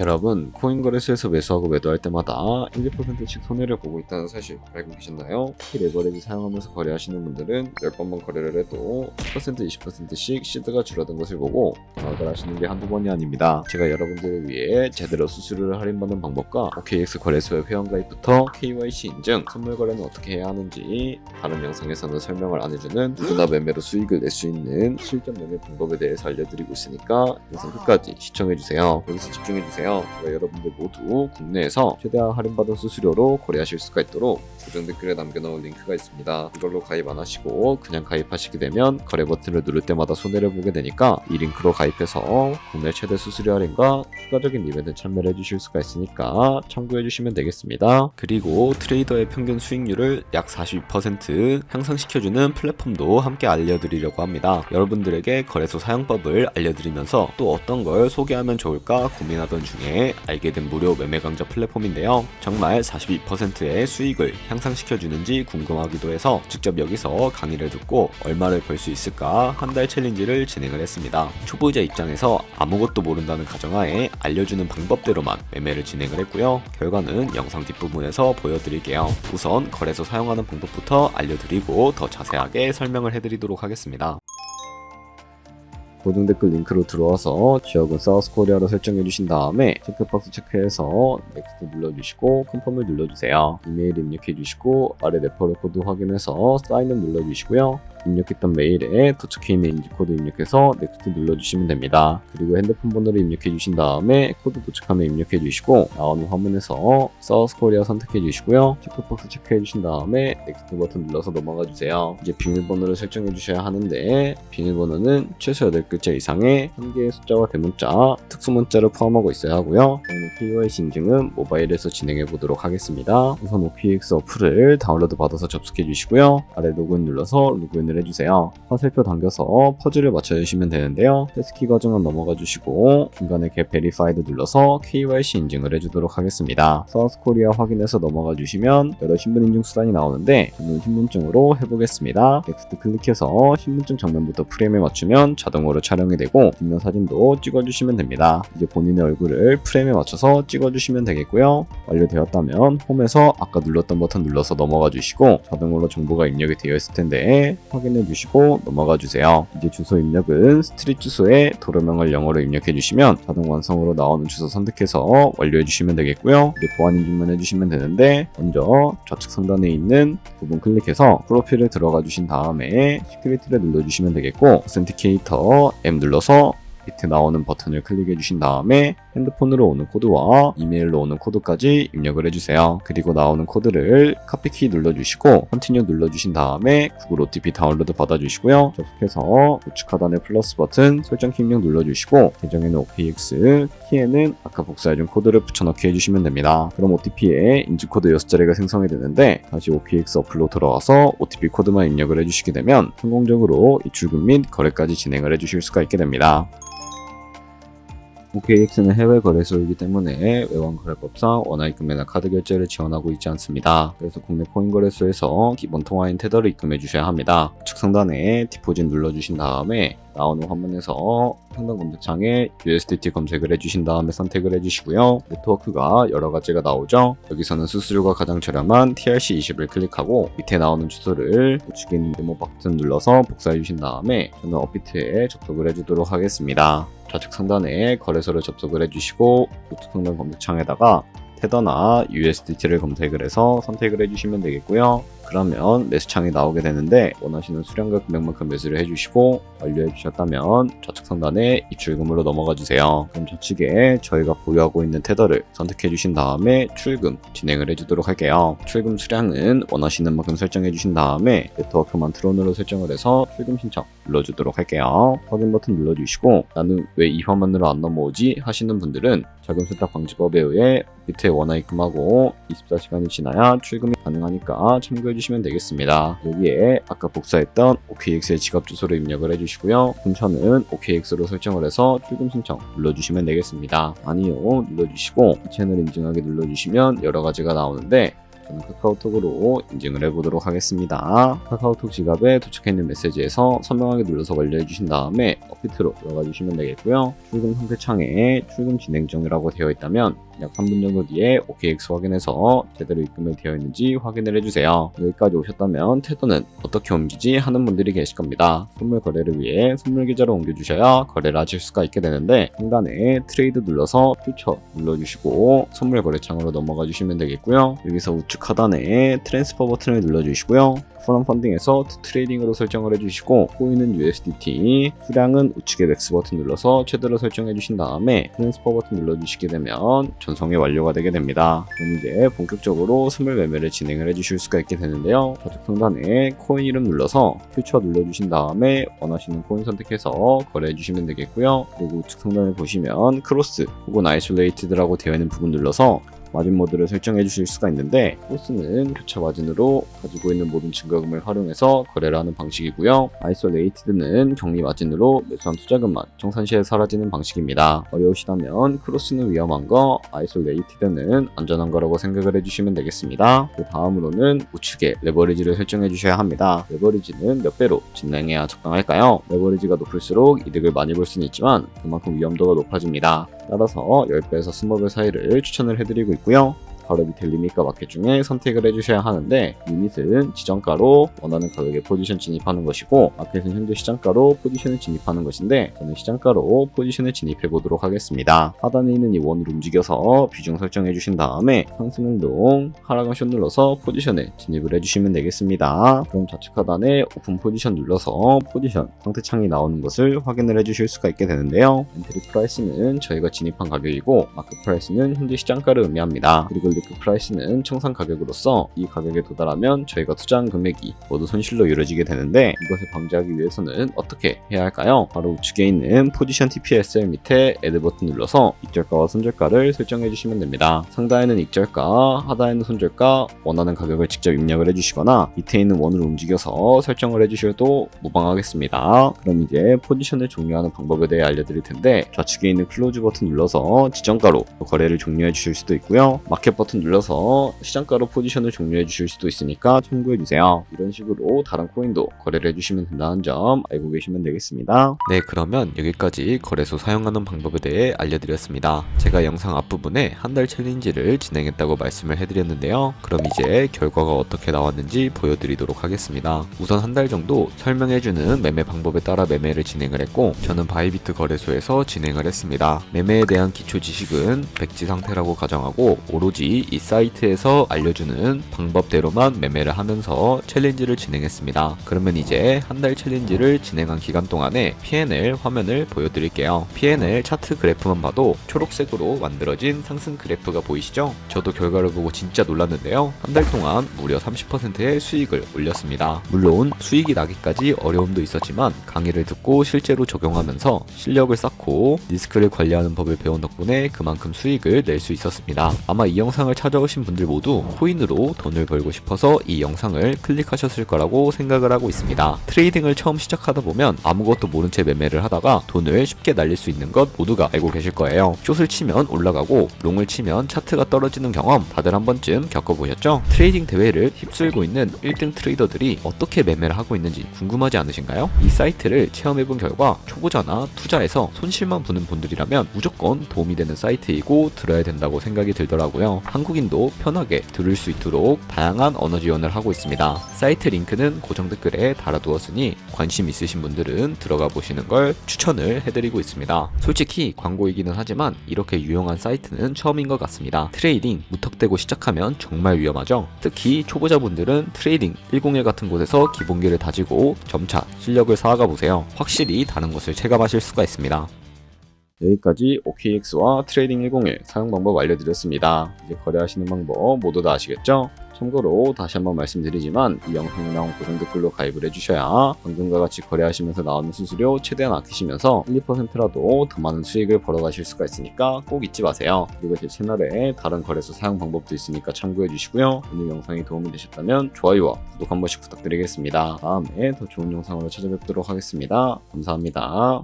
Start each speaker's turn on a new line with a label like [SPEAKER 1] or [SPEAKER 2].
[SPEAKER 1] 여러분, 코인 거래소에서 매수하고 매도할 때마다 1~2%씩 손해를 보고 있다는 사실 알고 계셨나요? 특히 레버리지 사용하면서 거래하시는 분들은 10번만 거래를 해도 10%, 20%씩 시드가 줄어든 것을 보고 방학을 하시는 게 한두 번이 아닙니다. 제가 여러분들을 위해 제대로 수수료를 할인받는 방법과 OKX 거래소의 회원가입부터 KYC 인증, 선물 거래는 어떻게 해야 하는지 다른 영상에서는 설명을 안 해주는 누구나 매매로 수익을 낼 수 있는 실전 매매 방법에 대해서 알려드리고 있으니까 영상 끝까지 시청해주세요. 여기서 집중해주세요. 제가 여러분들 모두 국내에서 최대한 할인받은 수수료로 거래하실 수가 있도록 고정 댓글에 남겨놓은 링크가 있습니다. 이걸로 가입 안 하시고 그냥 가입하시게 되면 거래 버튼을 누를 때마다 손해를 보게 되니까 이 링크로 가입해서 국내 최대 수수료 할인과 추가적인 이벤트 참여를 해주실 수가 있으니까 참고해주시면 되겠습니다. 그리고 트레이더의 평균 수익률을 약 42% 향상시켜주는 플랫폼도 함께 알려드리려고 합니다. 여러분들에게 거래소 사용법을 알려드리면서 또 어떤 걸 소개하면 좋을까 고민하던 중에 알게 된 무료 매매 강좌 플랫폼인데요. 정말 42%의 수익을 향상시켜주는지 궁금하기도 해서 직접 여기서 강의를 듣고 얼마를 벌 수 있을까 한 달 챌린지를 진행을 했습니다. 초보자 입장에서 아무것도 모른다는 가정하에 알려주는 방법대로만 매매를 진행을 했고요. 결과는 영상 뒷부분에서 보여드릴게요. 우선 거래소 사용하는 방법부터 알려드리고 더 자세하게 설명을 해드리도록 하겠습니다. 고정 댓글 링크로 들어와서 지역은 사우스코리아로 설정해주신 다음에 체크박스 체크해서 넥스트 눌러주시고 컨펌을 눌러주세요. 이메일 입력해주시고 아래 레퍼럴 코드 확인해서 사인업 눌러주시고요. 입력했던 메일에 도착해 있는 인지코드 입력해서 넥스트 눌러주시면 됩니다. 그리고 핸드폰 번호를 입력해 주신 다음에 코드 도착하면 입력해 주시고 나오는 화면에서 사우스코리아 선택해 주시고요. 체크박스 체크해 주신 다음에 넥스트 버튼 눌러서 넘어가 주세요. 이제 비밀번호를 설정해 주셔야 하는데 비밀번호는 최소 8글자 이상의 한 개의 숫자와 대문자, 특수문자를 포함하고 있어야 하고요. KYC 인증은 모바일에서 진행해 보도록 하겠습니다. 우선 OKX 어플을 다운로드 받아서 접속해 주시고요. 아래 로그인 눌러서 로그인을 해주세요. 화살표 당겨서 퍼즐을 맞춰주시면 되는데요. 패스키 과정은 넘어가 주시고 중간에 get verified 눌러서 KYC 인증을 해주도록 하겠습니다. 사우스코리아 확인해서 넘어가 주시면 여러 신분 인증 수단이 나오는데 저는 신분증으로 해보겠습니다. 넥스트 클릭해서 신분증 정면부터 프레임에 맞추면 자동으로 촬영이 되고 뒷면 사진도 찍어주시면 됩니다. 이제 본인의 얼굴을 프레임에 맞춰서 찍어주시면 되겠고요. 완료되었다면 홈에서 아까 눌렀던 버튼 눌러서 넘어가 주시고 자동으로 정보가 입력이 되어 있을 텐데 확인해 주시고 넘어가 주세요. 이제 주소 입력은 스트릿 주소에 도로명을 영어로 입력해 주시면 자동 완성으로 나오는 주소 선택해서 완료해 주시면 되겠고요. 이제 보안 인증만 해주시면 되는데 먼저 좌측 상단에 있는 부분 클릭해서 프로필에 들어가 주신 다음에 시큐리티를 눌러주시면 되겠고 오센티케이터 M 눌러서 밑에 나오는 버튼을 클릭해 주신 다음에 핸드폰으로 오는 코드와 이메일로 오는 코드까지 입력을 해주세요. 그리고 나오는 코드를 카피키 눌러주시고 컨티뉴 눌러주신 다음에 구글 OTP 다운로드 받아주시고요. 접속해서 우측 하단의 플러스 버튼 설정키 입력 눌러주시고 계정에는 OKX, 키에는 아까 복사해준 코드를 붙여넣기 해주시면 됩니다. 그럼 OTP에 인증코드 6자리가 생성이 되는데 다시 OKX 어플로 들어와서 OTP 코드만 입력을 해주시게 되면 성공적으로 입출금 및 거래까지 진행을 해주실 수가 있게 됩니다. OKX는 해외 거래소이기 때문에 외환거래법상 원화 입금이나 카드 결제를 지원하고 있지 않습니다. 그래서 국내 코인 거래소에서 기본 통화인 테더를 입금해 주셔야 합니다. 우측 상단에 디포짓 눌러주신 다음에 나오는 화면에서 상단 검색창에 USDT 검색을 해주신 다음에 선택을 해주시고요. 네트워크가 여러 가지가 나오죠. 여기서는 수수료가 가장 저렴한 TRC20을 클릭하고 밑에 나오는 주소를 우측에 있는 네모 버튼 눌러서 복사해 주신 다음에 저는 업비트에 접속을 해주도록 하겠습니다. 좌측 상단에 거래소를 접속을 해주시고 우측 상단 검색창에다가 테더나 USDT를 검색을 해서 선택을 해주시면 되겠고요. 그러면 매수창이 나오게 되는데 원하시는 수량과 금액만큼 매수를 해주시고 완료해 주셨다면 좌측 상단에 입출금으로 넘어가 주세요. 그럼 좌측에 저희가 보유하고 있는 테더를 선택해 주신 다음에 출금 진행을 해주도록 할게요. 출금 수량은 원하시는 만큼 설정해 주신 다음에 네트워크만 트론으로 설정을 해서 출금 신청 눌러주도록 할게요. 확인 버튼 눌러주시고 나는 왜 이 화면으로 안 넘어오지 하시는 분들은 자금 세탁 방지법에 의해 밑에 원화 입금하고 24시간이 지나야 출금이 가능하니까 참고해 주시면 되겠습니다. 여기에 아까 복사했던 OKX의 지갑 주소를 입력을 해주시고요. funcion은 OKX로 설정을 해서 출금 신청 눌러주시면 되겠습니다. 아니요 눌러주시고 이 채널 인증하기 눌러주시면 여러 가지가 나오는데 저는 카카오톡으로 인증을 해보도록 하겠습니다. 카카오톡 지갑에 도착해있는 메시지에서 선명하게 눌러서 완료해주신 다음에 업비트로 들어가 주시면 되겠고요. 출금 상태 창에 출금 진행 중이라고 되어 있다면 약 3분 정도 뒤에 OKX 확인해서 제대로 입금이 되어 있는지 확인을 해주세요. 여기까지 오셨다면 태도는 어떻게 옮기지 하는 분들이 계실 겁니다. 선물 거래를 위해 선물 계좌로 옮겨주셔야 거래를 하실 수가 있게 되는데 상단에 트레이드 눌러서 퓨처 눌러주시고 선물 거래창으로 넘어가 주시면 되겠고요. 여기서 우측 하단에 트랜스퍼 버튼을 눌러주시고요. 프롬 펀딩에서 투 트레이딩으로 설정을 해주시고 코인은 USDT, 수량은 우측에 맥스 버튼 눌러서 최대로 설정해 주신 다음에 트랜스퍼 버튼 눌러주시게 되면 전송이 완료가 되게 됩니다. 그럼 이제 본격적으로 선물 매매를 진행을 해주실 수가 있게 되는데요. 좌측 상단에 코인 이름 눌러서 퓨처 눌러주신 다음에 원하시는 코인 선택해서 거래해 주시면 되겠고요. 그리고 우측 상단에 보시면 크로스 혹은 아이솔레이티드라고 되어 있는 부분 눌러서 마진 모드를 설정해 주실 수가 있는데 크로스는 교차 마진으로 가지고 있는 모든 증가금을 활용해서 거래를 하는 방식이고요. 아이솔레이티드는 격리 마진으로 매수한 투자금만 청산 시에 사라지는 방식입니다. 어려우시다면 크로스는 위험한 거, 아이솔레이티드는 안전한 거라고 생각을 해주시면 되겠습니다. 그 다음으로는 우측에 레버리지를 설정해 주셔야 합니다. 레버리지는 몇 배로 진행해야 적당할까요? 레버리지가 높을수록 이득을 많이 볼 수는 있지만 그만큼 위험도가 높아집니다. 따라서 10배에서 20배 사이를 추천을 해드리고 있고요. 바로 밑에 리밋과 마켓 중에 선택을 해주셔야 하는데 리밋은 지정가로 원하는 가격에 포지션 진입하는 것이고 마켓은 현재 시장가로 포지션을 진입하는 것인데 저는 시장가로 포지션을 진입해 보도록 하겠습니다. 하단에 있는 이 원을 움직여서 비중 설정해 주신 다음에 상승운동, 하락은 숏 눌러서 포지션에 진입을 해주시면 되겠습니다. 그럼 좌측 하단에 오픈 포지션 눌러서 포지션 상태창이 나오는 것을 확인을 해주실 수가 있게 되는데요. 엔트리 프라이스는 저희가 진입한 가격이고 마켓 프라이스는 현재 시장가를 의미합니다. 그리고 리크 프라이스는 청산 가격으로서 이 가격에 도달하면 저희가 투자한 금액이 모두 손실로 이루어지게 되는데 이것을 방지하기 위해서는 어떻게 해야 할까요? 바로 우측에 있는 포지션 TPSL 밑에 애드 버튼 눌러서 익절가와 손절가를 설정해 주시면 됩니다. 상단에는 익절가, 하단에는 손절가, 원하는 가격을 직접 입력을 해주시거나 밑에 있는 원을 움직여서 설정을 해주셔도 무방하겠습니다. 그럼 이제 포지션을 종료하는 방법에 대해 알려드릴 텐데 좌측에 있는 클로즈 버튼 눌러서 지정가로 거래를 종료해 주실 수도 있고요. 마켓 버튼 눌러서 시장가로 포지션을 종료해 주실 수도 있으니까 참고해 주세요. 이런 식으로 다른 코인도 거래를 해주시면 된다는 점 알고 계시면 되겠습니다.
[SPEAKER 2] 네, 그러면 여기까지 거래소 사용하는 방법에 대해 알려드렸습니다. 제가 영상 앞부분에 한 달 챌린지를 진행했다고 말씀을 해드렸는데요. 그럼 이제 결과가 어떻게 나왔는지 보여드리도록 하겠습니다. 우선 한 달 정도 설명해주는 매매 방법에 따라 매매를 진행을 했고 저는 바이비트 거래소에서 진행을 했습니다. 매매에 대한 기초 지식은 백지 상태라고 가정하고 오로지 이 사이트에서 알려주는 방법대로만 매매를 하면서 챌린지를 진행했습니다. 그러면 이제 한 달 챌린지를 진행한 기간 동안에 P&L 화면을 보여드릴게요. P&L 차트 그래프만 봐도 초록색으로 만들어진 상승 그래프가 보이시죠? 저도 결과를 보고 진짜 놀랐는데요. 한 달 동안 무려 30%의 수익을 올렸습니다. 물론 수익이 나기까지 어려움도 있었지만 강의를 듣고 실제로 적용하면서 실력을 쌓고 리스크를 관리하는 법을 배운 덕분에 그만큼 수익을 낼 수 있었습니다. 아마 이 영상을 찾아오신 분들 모두 코인으로 돈을 벌고 싶어서 이 영상을 클릭하셨을 거라고 생각을 하고 있습니다. 트레이딩을 처음 시작하다 보면 아무것도 모른 채 매매를 하다가 돈을 쉽게 날릴 수 있는 것 모두가 알고 계실 거예요. 숏을 치면 올라가고 롱을 치면 차트가 떨어지는 경험 다들 한 번쯤 겪어보셨죠? 트레이딩 대회를 휩쓸고 있는 1등 트레이더들이 어떻게 매매를 하고 있는지 궁금하지 않으신가요? 이 사이트를 체험해본 결과 초보자나 투자에서 손실만 보는 분들이라면 무조건 도움이 되는 사이트이고 들어야 된다고 생각이 들더라고요. 한국인도 편하게 들을 수 있도록 다양한 언어 지원을 하고 있습니다. 사이트 링크는 고정 댓글에 달아두었으니 관심 있으신 분들은 들어가 보시는 걸 추천을 해드리고 있습니다. 솔직히 광고이기는 하지만 이렇게 유용한 사이트는 처음인 것 같습니다. 트레이딩 무턱대고 시작하면 정말 위험하죠. 특히 초보자분들은 트레이딩 101 같은 곳에서 기본기를 다지고 점차 실력을 쌓아가 보세요. 확실히 다른 것을 체감하실 수가 있습니다.
[SPEAKER 1] 여기까지 OKX와 트레이딩 101 사용 방법 알려드렸습니다. 이제 거래하시는 방법 모두 다 아시겠죠? 참고로 다시 한번 말씀드리지만 이 영상에 나온 고정 댓글로 가입을 해주셔야 방금과 같이 거래하시면서 나오는 수수료 최대한 아끼시면서 1, 2%라도 더 많은 수익을 벌어가실 수가 있으니까 꼭 잊지 마세요. 그리고 제 채널에 다른 거래소 사용 방법도 있으니까 참고해 주시고요. 오늘 영상이 도움이 되셨다면 좋아요와 구독 한 번씩 부탁드리겠습니다. 다음에 더 좋은 영상으로 찾아뵙도록 하겠습니다. 감사합니다.